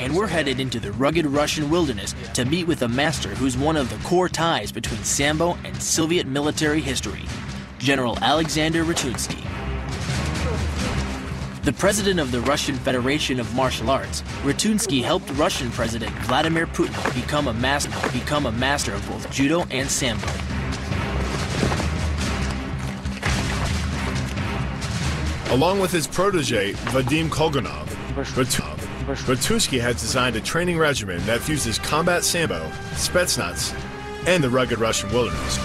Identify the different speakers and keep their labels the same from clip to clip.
Speaker 1: and we're headed into the rugged Russian wilderness to meet with a master who's one of the core ties between Sambo and Soviet military history, General Alexander Ratunsky. The president of the Russian Federation of Martial Arts, Ratunsky helped Russian President Vladimir Putin become a master of both judo and Sambo.
Speaker 2: Along with his protege, Vadim Kolganov, Ratunsky had designed a training regimen that fuses combat Sambo, Spetsnaz, and the rugged Russian wilderness.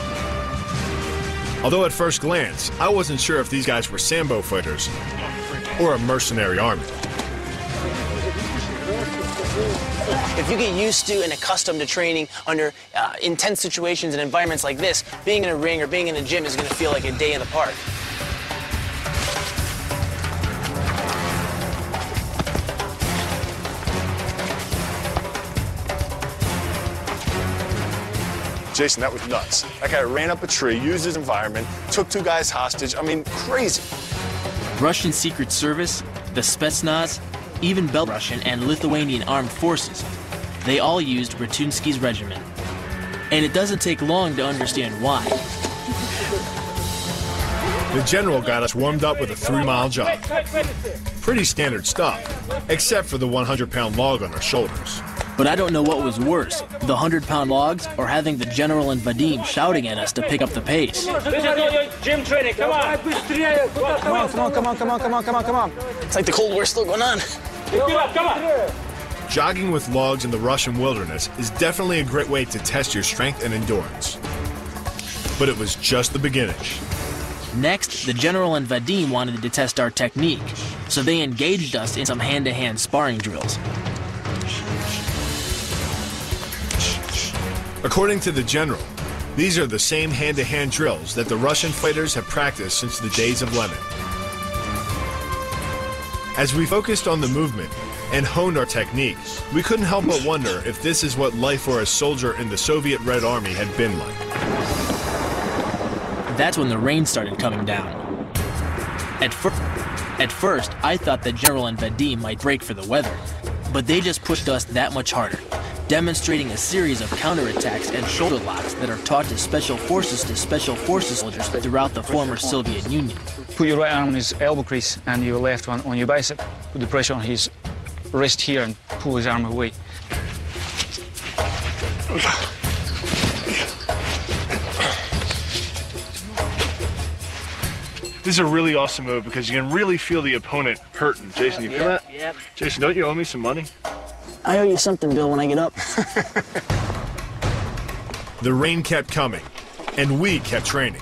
Speaker 2: Although at first glance, I wasn't sure if these guys were Sambo fighters or a mercenary army.
Speaker 3: If you get used to and accustomed to training under intense situations and environments like this, being in a ring or being in a gym is going to feel like a day in the park.
Speaker 4: Jason, that was nuts. That guy ran up a tree, used his environment, took 2 guys hostage. I mean, crazy.
Speaker 1: Russian Secret Service, the Spetsnaz, even Belarusian and Lithuanian armed forces, they all used Ratunsky's regimen. And it doesn't take long to understand why.
Speaker 2: The general got us warmed up with a 3-mile jog. Pretty standard stuff, except for the 100-pound log on our shoulders.
Speaker 1: But I don't know what was worse, the 100-pound logs or having the general and Vadim shouting at us to pick up the pace.
Speaker 3: Gym training, come on. Come on. It's like the Cold War still going on. Come on.
Speaker 2: Jogging with logs in the Russian wilderness is definitely a great way to test your strength and endurance. But it was just the beginning.
Speaker 1: Next, the general and Vadim wanted to test our technique, so they engaged us in some hand-to-hand sparring drills.
Speaker 2: According to the general, these are the same hand-to-hand drills that the Russian fighters have practiced since the days of Lenin. As we focused on the movement and honed our technique, we couldn't help but wonder if this is what life for a soldier in the Soviet Red Army had been like.
Speaker 1: That's when the rain started coming down. At first, I thought that General and Vadim might break for the weather, but they just pushed us that much harder, demonstrating a series of counterattacks and shoulder locks that are taught to special forces soldiers throughout the former Soviet Union.
Speaker 5: Put your right arm on his elbow crease and your left one on your bicep. Put the pressure on his wrist here and pull his arm away.
Speaker 4: This is a really awesome move because you can really feel the opponent hurting. Jason, you feel that?
Speaker 3: Yep.
Speaker 4: Jason, don't you owe me some money?
Speaker 3: I owe you something, Bill, when I get up.
Speaker 2: The rain kept coming, and we kept training.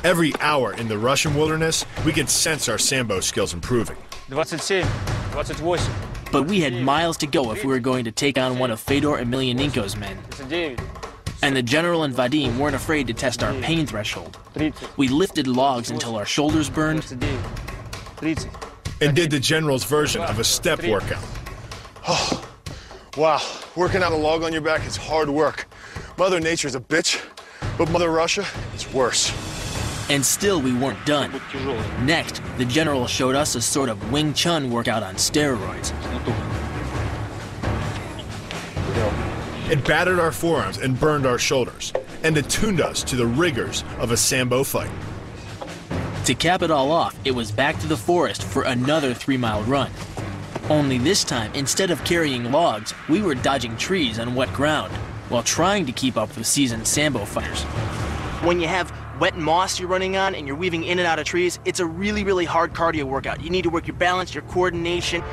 Speaker 2: Every hour in the Russian wilderness, we could sense our Sambo skills improving.
Speaker 5: 27, 28.
Speaker 1: But we had miles to go if we were going to take on one of Fedor Emelianenko's men. And the general and Vadim weren't afraid to test our pain threshold. We lifted logs until our shoulders burned.
Speaker 2: And did the general's version of a step workout.
Speaker 4: Oh, wow. Working out a log on your back is hard work. Mother Nature's a bitch, but Mother Russia is worse.
Speaker 1: And still we weren't done. Next, the general showed us a sort of Wing Chun workout on steroids.
Speaker 2: It battered our forearms and burned our shoulders, and attuned us to the rigors of a Sambo fight.
Speaker 1: To cap it all off, it was back to the forest for another 3-mile run. Only this time, instead of carrying logs, we were dodging trees on wet ground, while trying to keep up with seasoned Sambo fighters.
Speaker 3: When you have wet moss you're running on and you're weaving in and out of trees, it's a really, really hard cardio workout. You need to work your balance, your coordination.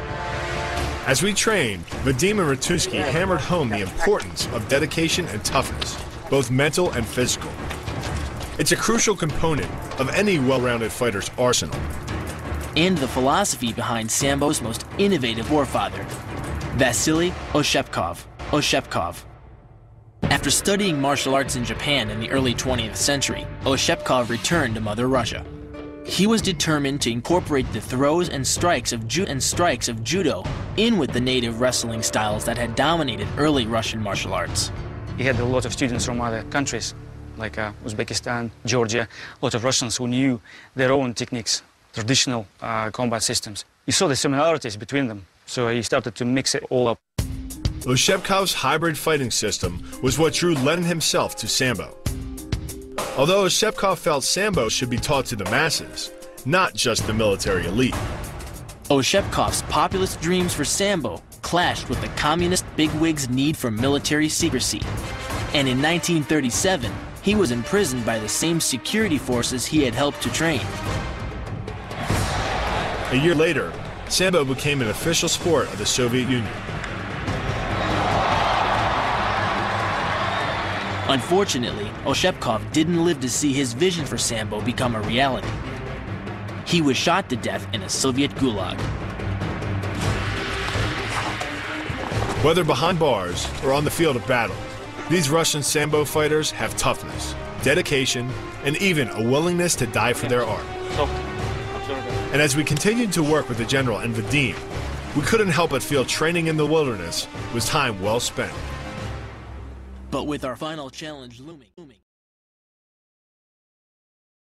Speaker 2: As we trained, Vadim and Ratunsky hammered home the importance of dedication and toughness, both mental and physical. It's a crucial component of any well-rounded fighter's arsenal.
Speaker 1: And the philosophy behind Sambo's most innovative warfather, Vasily Oshepkov. After studying martial arts in Japan in the early 20th century, Oshepkov returned to Mother Russia. He was determined to incorporate the throws and strikes of judo in with the native wrestling styles that had dominated early Russian martial arts.
Speaker 5: He had a lot of students from other countries, like Uzbekistan, Georgia, a lot of Russians who knew their own techniques, traditional combat systems. You saw the similarities between them. So he started to mix it all up.
Speaker 2: Oshepkov's hybrid fighting system was what drew Lenin himself to Sambo. Although Oshepkov felt Sambo should be taught to the masses, not just the military elite.
Speaker 1: Oshepkov's populist dreams for Sambo clashed with the communist bigwigs' need for military secrecy. And in 1937, he was imprisoned by the same security forces he had helped to train.
Speaker 2: A year later, Sambo became an official sport of the Soviet Union.
Speaker 1: Unfortunately, Oshepkov didn't live to see his vision for Sambo become a reality. He was shot to death in a Soviet gulag.
Speaker 2: Whether behind bars or on the field of battle, these Russian Sambo fighters have toughness, dedication, and even a willingness to die for their art. And as we continued to work with the general and Vadim, we couldn't help but feel training in the wilderness was time well spent.
Speaker 1: But with our final challenge looming.